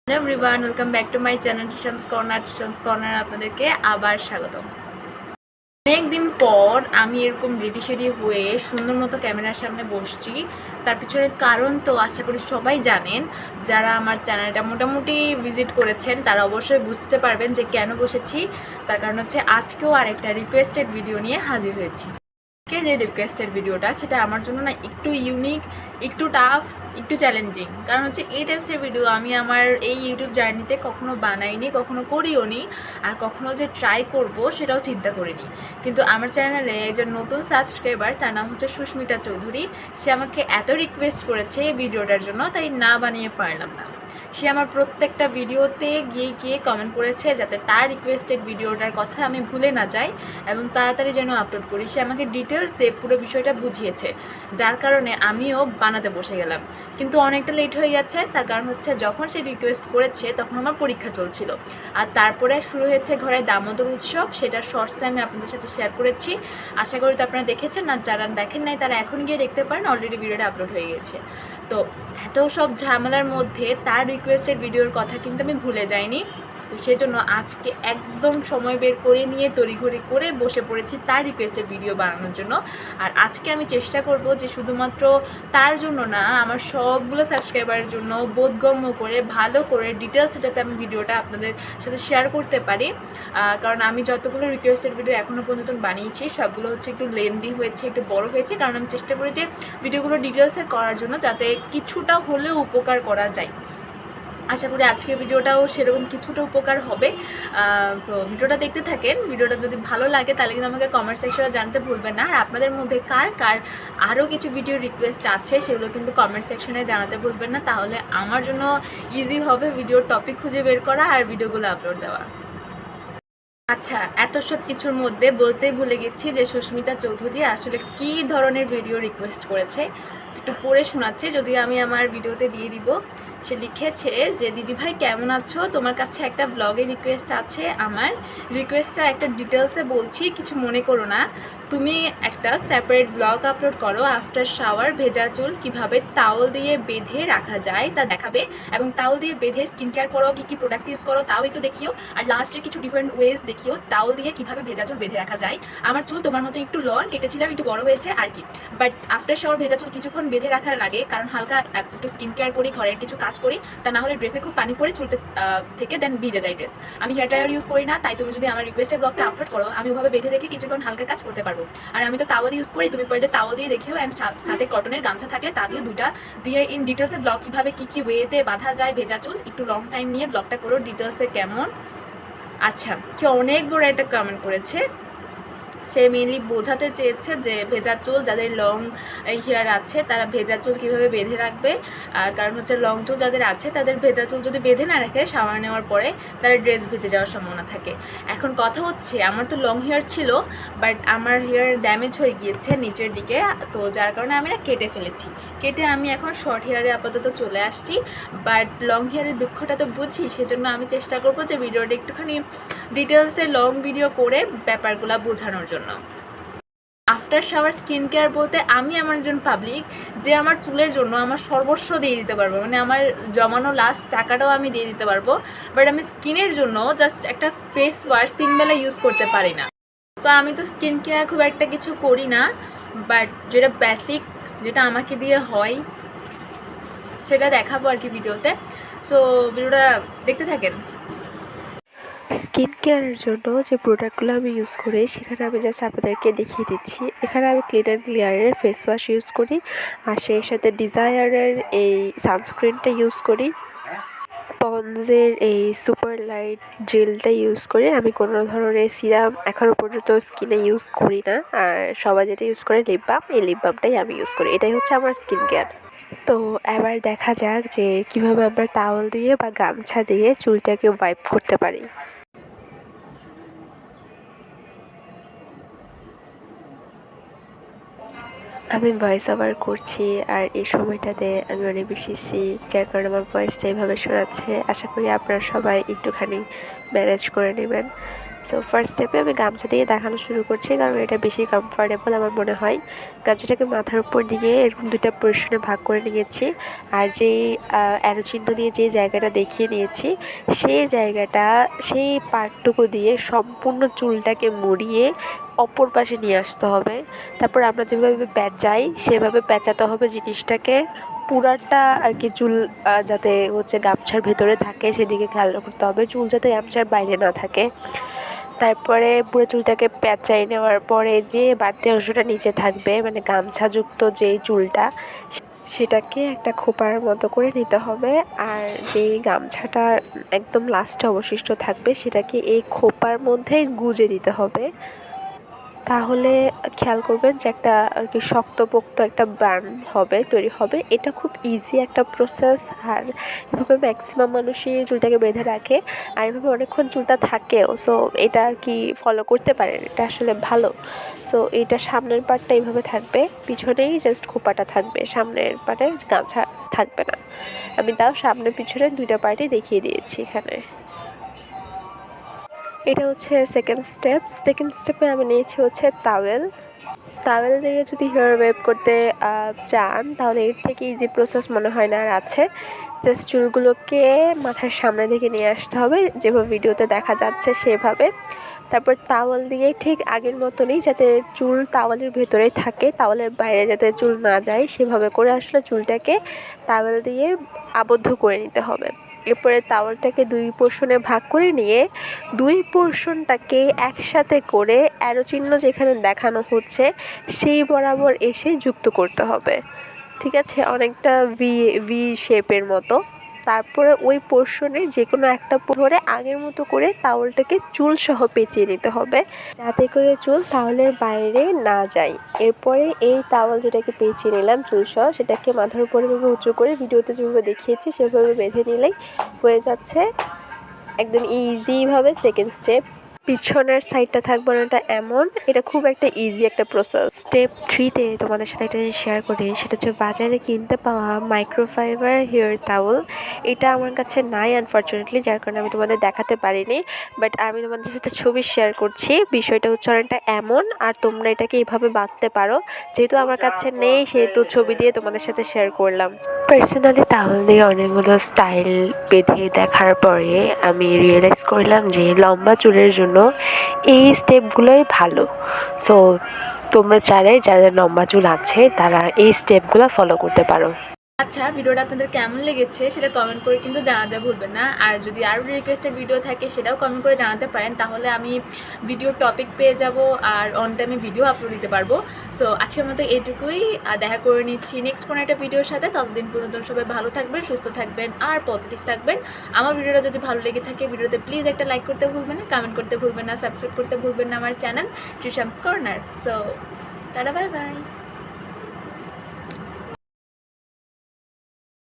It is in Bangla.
Hello everyone, welcome back to my channel Tisham's corner আপনাদেরকে আবার স্বাগতম। অনেকদিন পর আমি এরকম রেডি শেডি হয়ে সুন্দর মতো ক্যামেরার সামনে বসছি। তার পিছনে কারণ তো আশা করি সবাই জানেন। যারা আমার চ্যানেলটা মোটামুটি ভিজিট করেছেন তারা অবশ্যই বুঝতে পারবেন যে কেন বসেছি। তার কারণ হচ্ছে আজকেও আরেকটা রিকোয়েস্টেড ভিডিও নিয়ে হাজির হয়েছি। আজকের যে রিকোয়েস্টেড ভিডিওটা সেটা আমার জন্য না একটু ইউনিক, একটু টাফ, একটু চ্যালেঞ্জিং। কারণ হচ্ছে এই টাইপসের ভিডিও আমি আমার এই ইউটিউব জার্নিতে কখনো বানাইনি, কখনো করিও নি, আর কখনো যে ট্রাই করব সেটাও চিন্তা করিনি। কিন্তু আমার চ্যানেলে একজন নতুন সাবস্ক্রাইবার, তার নাম হচ্ছে সুস্মিতা চৌধুরী, সে আমাকে এত রিকোয়েস্ট করেছে এই ভিডিওটার জন্য, তাই না বানিয়ে পারলাম না। সে আমার প্রত্যেকটা ভিডিওতে গিয়ে গিয়ে কমেন্ট করেছে যাতে তার রিকোয়েস্টেড ভিডিওটার কথা আমি ভুলে না যাই এবং তাড়াতাড়ি যেন আপলোড করি। সে আমাকে ডিটেলসে পুরো বিষয়টা বুঝিয়েছে, যার কারণে আমিও বানাতে বসে গেলাম। কিন্তু অনেকটা লেট হয়ে গেছে। তার কারণ হচ্ছে যখন সে রিকোয়েস্ট করেছে তখন আমার পরীক্ষা চলছিল, আর তারপরে শুরু হয়েছে ঘরে দামোদর উৎসব। সেটার শর্টসে আমি আপনাদের সাথে শেয়ার করেছি, আশা করি তো আপনারা দেখেছেন। আর যারা দেখেন নাই তারা এখন গিয়ে দেখতে পারেন, অলরেডি ভিডিওটা আপলোড হয়ে গেছে। তো এত সব ঝামেলার মধ্যে তার রিকোয়েস্টেড ভিডিওর কথা কিন্তু আমি ভুলে যাইনি। তো সেজন্য আজকে একদম সময় বের করে নিয়ে তড়িঘড়ি করে বসে পড়েছি তার রিকোয়েস্টেড ভিডিও বানানোর জন্য। আর আজকে আমি চেষ্টা করব যে শুধুমাত্র তার জন্য না, আমার সবগুলো সাবস্ক্রাইবারের জন্য বোধগম্য করে ভালো করে ডিটেলসে যাতে আমি ভিডিওটা আপনাদের সাথে শেয়ার করতে পারি। কারণ আমি যতগুলো রিকোয়েস্টেড ভিডিও এখনও পর্যন্ত বানিয়েছি সবগুলো হচ্ছে একটু লেন্দি হয়েছে, একটু বড় হয়েছে। কারণ আমি চেষ্টা করি যে ভিডিওগুলো ডিটেলসে করার জন্য যাতে কিছুটা হলেও উপকার করা যায়। আশা করি আজকের ভিডিওটাও সেরকম কিছুটা উপকার হবে। সো ভিডিওটা দেখতে থাকেন। ভিডিওটা যদি ভালো লাগে তাহলে কিন্তু আমাকে কমেন্ট সেকশনে জানতে ভুলবেন না। আর আপনাদের মধ্যে কার কার আরও কিছু ভিডিও রিকোয়েস্ট আছে সেগুলো কিন্তু কমেন্ট সেকশনে জানাতে ভুলবেন না, তাহলে আমার জন্য ইজি হবে ভিডিওর টপিক খুঁজে বের করা আর ভিডিওগুলো আপলোড দেওয়া। আচ্ছা, এত সব কিছুর মধ্যে বলতেই ভুলে গেছি যে সুস্মিতা চৌধুরী আসলে কী ধরনের ভিডিও রিকোয়েস্ট করেছে। একটু পড়ে শোনাচ্ছে, যদিও আমি আমার ভিডিওতে দিয়ে দিব। সে লিখেছে যে দিদিভাই কেমন আছো, তোমার কাছে একটা ব্লগের রিকোয়েস্ট আছে। আমার রিকোয়েস্টটা একটা ডিটেলসে বলছি, কিছু মনে করো না। তুমি একটা সেপারেট ব্লগ আপলোড করো, আফটার শাওয়ার ভেজা চুল কীভাবে তাওল দিয়ে বেঁধে রাখা যায় তা দেখাবে, এবং তাওল দিয়ে বেঁধে স্কিন কেয়ার করো, কী কী প্রোডাক্ট ইউজ করো তাও একটু দেখিও। আর লাস্টে কিছু ডিফারেন্ট ওয়েজ দেখিও তাওল দিয়ে কীভাবে ভেজা চুল বেঁধে রাখা যায়। আমার চুল তোমার মতো একটু লং, কেটেছিলাম, একটু বড় হয়েছে আর কি। বাট আফটার শাওয়ার ভেজা চুল কিছুক্ষণ বেঁধে রাখার লাগে, কারণ হালকা একটু স্কিন কেয়ার করি, ঘরের কিছু কাজ করি, তা না হলে ড্রেসে খুব পানি পড়ে চুলতে থেকে দেন ভিজে যায় ড্রেস। আমি হেয়ার ড্রায়ার ইউজ করি না, তাই তুমি যদি আমার রিকোয়েস্টের ব্লগটা আপলোড করো আমি ওভাবে বেঁধে রেখে কিছুক্ষণ হালকা কাজ করতে পারবো। আর আমি তো তাওয়াল ইউজ করি, তুমি পরে তাওয়াল দিয়ে দেখিও। অ্যান্ড সাথে কটনের গামছা থাকলে তা দিয়ে দুটা দিয়ে ইন ডিটেলসে ব্লগ কীভাবে কী কী ওয়েতে বাঁধা যায় ভেজা চুল, একটু লং টাইম নিয়ে ব্লগটা করো ডিটেলসে কেমন। আচ্ছা, সে অনেক বড় একটা কমেন্ট করেছে। সে মেনলি বোঝাতে চেয়েছে যে ভেজা চুল যাদের লং হেয়ার আছে তারা ভেজা চুল কীভাবে বেঁধে রাখবে। কারণ হচ্ছে লং চুল যাদের আছে তাদের ভেজা চুল যদি বেঁধে না রাখে শাওয়ার নেওয়ার পরে তাদের ড্রেস ভেজে যাওয়ার সম্ভাবনা থাকে। এখন কথা হচ্ছে আমার তো লং হেয়ার ছিল, বাট আমার হেয়ার ড্যামেজ হয়ে গিয়েছে নিচের দিকে, তো যার কারণে আমি না কেটে ফেলেছি। কেটে আমি এখন শর্ট হেয়ারে আপাতত চলে আসছি। বাট লং হেয়ারের দুঃখটা তো বুঝি, সেজন্য আমি চেষ্টা করবো যে ভিডিওটা একটুখানি ডিটেলসে লং ভিডিও করে ব্যাপারগুলো বোঝানোর জন্য। আফটার শাওয়ার স্কিন কেয়ার বলতে আমি আমার একজন পাবলিক যে আমার চুলের জন্য আমার সর্বস্ব দিয়ে দিতে পারবো, মানে আমার জমানো লাস্ট টাকাটাও আমি দিয়ে দিতে পারবো। বাট আমি স্কিনের জন্য জাস্ট একটা ফেস ওয়াশ 3 বেলা ইউজ করতে পারি না। তো আমি তো স্কিন কেয়ার খুব একটা কিছু করি না, বাট যেটা বেসিক, যেটা আমাকে দিয়ে হয় সেটা দেখাবো আর কি ভিডিওতে। সো ভিডিওটা দেখতে থাকেন। স্কিন কেয়ারের জন্য যে প্রোডাক্টগুলো আমি ইউজ করি সেখানে আমি জাস্ট আপনাদেরকে দেখিয়ে দিচ্ছি। এখানে আমি ক্লিন অ্যান্ড ক্লিয়ারের ফেস ওয়াশ ইউজ করি, আর সেই সাথে ডিজায়ারের এই সানস্ক্রিনটা ইউজ করি, পন্ডসের এই সুপার লাইট জেলটা ইউজ করি। আমি কোনো ধরনের সিরাম এখনও পর্যন্ত স্কিনে ইউজ করি না, আর সবাই যেটা ইউজ করে লিপ বাম, এই লিপ বামটাই আমি ইউজ করি। এটাই হচ্ছে আমার স্কিন কেয়ার। তো এবার দেখা যাক যে কীভাবে আমরা টাওয়াল দিয়ে বা গামছা দিয়ে চুলটাকে ওয়াইপ করতে পারি। আমি ভয়েস ওভার করছি, আর এই সময়টাতে আমি অনেক বেশি সিক, যার কারণে আমার ভয়েসটা এইভাবে শোনাচ্ছে। আশা করি আপনারা সবাই একটুখানি ম্যানেজ করে নেবেন। সো ফার্স্ট স্টেপে আমি গামছা দিয়ে দেখানো শুরু করছি, কারণ এটা বেশি কমফোর্টেবল আমার মনে হয়। গামছাটাকে মাথার উপর দিয়ে এরকম 2টা পোর্শনে ভাগ করে নিয়েছি, আর যেই অ্যারো চিহ্ন দিয়ে যে জায়গাটা দেখিয়ে নিয়েছি সেই জায়গাটা, সেই পার্টটুকু দিয়ে সম্পূর্ণ চুলটাকে মুড়িয়ে অপর পাশে নিয়ে আসতে হবে। তারপর আমরা যেভাবে পেঁচাই সেভাবে পেঁচাতে হবে জিনিসটাকে, পুরাটা আর কি। চুল যাতে হচ্ছে গামছার ভেতরে থাকে সেদিকে খেয়াল করতে হবে, চুল যাতে গামছার বাইরে না থাকে। তারপরে পুরো চুলটাকে পেঁচাই নেওয়ার পরে যে বাড়তি অংশটা নিচে থাকবে, মানে গামছাযুক্ত যেই চুলটা, সেটাকে একটা খোপার মতো করে নিতে হবে। আর যেই গামছাটা একদম লাস্টে অবশিষ্ট থাকবে সেটাকে এই খোপার মধ্যে গুজে দিতে হবে। তাহলে খেয়াল করবেন যে একটা আর কি শক্তপোক্ত একটা বান তৈরি হবে। এটা খুব ইজি একটা প্রসেস, আর এভাবে ম্যাক্সিমাম মানুষই চুলটাকে বেঁধে রাখে, আর এভাবে অনেকক্ষণ চুলটা থাকেও। সো এটা আর কি ফলো করতে পারেন, এটা আসলে ভালো। সো এইটা সামনের পার্টটা এইভাবে থাকবে, পিছনেই জাস্ট খোপাটা থাকবে, সামনের পার্টে গামছা থাকবে না। আমি তাও সামনে পিছনে 2টা পার্টই দেখিয়ে দিয়েছি এখানে। এটা হচ্ছে সেকেন্ড স্টেপে আমি নিয়েছি হচ্ছে তাওয়েল দিয়ে যদি হেয়ার ওয়েভ করতে চান তাহলে এর থেকে ইজি প্রসেস মনে হয় না আর আছে। জাস্ট চুলগুলোকে মাথার সামনে দিকে নিয়ে আসতে হবে, যেভাবে ভিডিওতে দেখা যাচ্ছে সেভাবে। তারপর তাওয়াল দিয়ে ঠিক আগের মতনই, যাতে চুল তাওয়ালের ভেতরেই থাকে, তাওয়ালের বাইরে যাতে চুল না যায় সেভাবে করে আসলে চুলটাকে তাওয়াল দিয়ে আবদ্ধ করে নিতে হবে। এরপরে তাওয়ালটাকে 2 পোর্শনে ভাগ করে নিয়ে 2 পোর্শনটাকে একসাথে করে অ্যারো চিহ্ন যেখানে দেখানো হচ্ছে সেই বরাবর এসে যুক্ত করতে হবে। ঠিক আছে, অনেকটা ভি শেপের মতো। তারপরে ওই পোর্শনের যে কোনো একটা ধরে আগের মতো করে তাওয়ালটাকে চুল সহ পেঁচিয়ে নিতে হবে, যাতে করে চুল তাওয়ালের বাইরে না যায়। এরপরে এই তাওয়াল যেটাকে পেঁচিয়ে নিলাম চুল সহ, সেটাকে মাথার উপরে উঁচু করে ভিডিওতে যেভাবে দেখিয়েছি সেভাবে বেঁধে নিলেই হয়ে যাচ্ছে একদম ইজিভাবে সেকেন্ড স্টেপ। পিছনের সাইডটা থাকবে না, এমন। এটা খুব একটা ইজি একটা প্রসেস। স্টেপ 3তে তোমাদের সাথে একটা জিনিস শেয়ার করি, সেটা হচ্ছে বাজারে কিনতে পাওয়া মাইক্রোফাইবার হেয়ার টাওয়েল। এটা আমার কাছে নাই আনফর্চুনেটলি, যার কারণে আমি তোমাদের দেখাতে পারিনি, বাট আমি তোমাদের সাথে ছবি শেয়ার করছি। বিষয়টা হচ্ছে অনেকটা এমন, আর তোমরা এটাকে এইভাবে বাঁধতে পারো। যেহেতু আমার কাছে নেই সেহেতু ছবি দিয়ে তোমাদের সাথে শেয়ার করলাম। পার্সোনালি তাহলে দিয়ে অনেকগুলো স্টাইল বেঁধে দেখার পরে আমি রিয়েলাইজ করলাম যে লম্বা চুলের জন্য এই স্টেপগুলোই ভালো। সো তোমরা চাইলে যাদের লম্বা চুল আছে তারা এই স্টেপগুলো ফলো করতে পারো। আচ্ছা, ভিডিওটা আপনাদের কেমন লেগেছে সেটা কমেন্ট করে কিন্তু জানাতে ভুলবেন না। আর যদি আরও রিকোয়েস্টেড ভিডিও থাকে সেটাও কমেন্ট করে জানাতে পারেন, তাহলে আমি ভিডিওর টপিক পেয়ে যাব আর অন টাইমে ভিডিও আপলোড দিতে পারবো। সো আজকের মতো এইটুকুই, দেখা করে নিচ্ছি নেক্সট কোনো একটা ভিডিওর সাথে। ততদিন পর্যন্ত সবাই ভালো থাকবেন, সুস্থ থাকবেন আর পজিটিভ থাকবেন। আমার ভিডিওটা যদি ভালো লেগে থাকে ভিডিওতে প্লিজ একটা লাইক করতে ভুলবেন না, কমেন্ট করতে ভুলবেন না, সাবস্ক্রাইব করতে ভুলবেন না আমার channel Trisham's corner. So tata, bye by.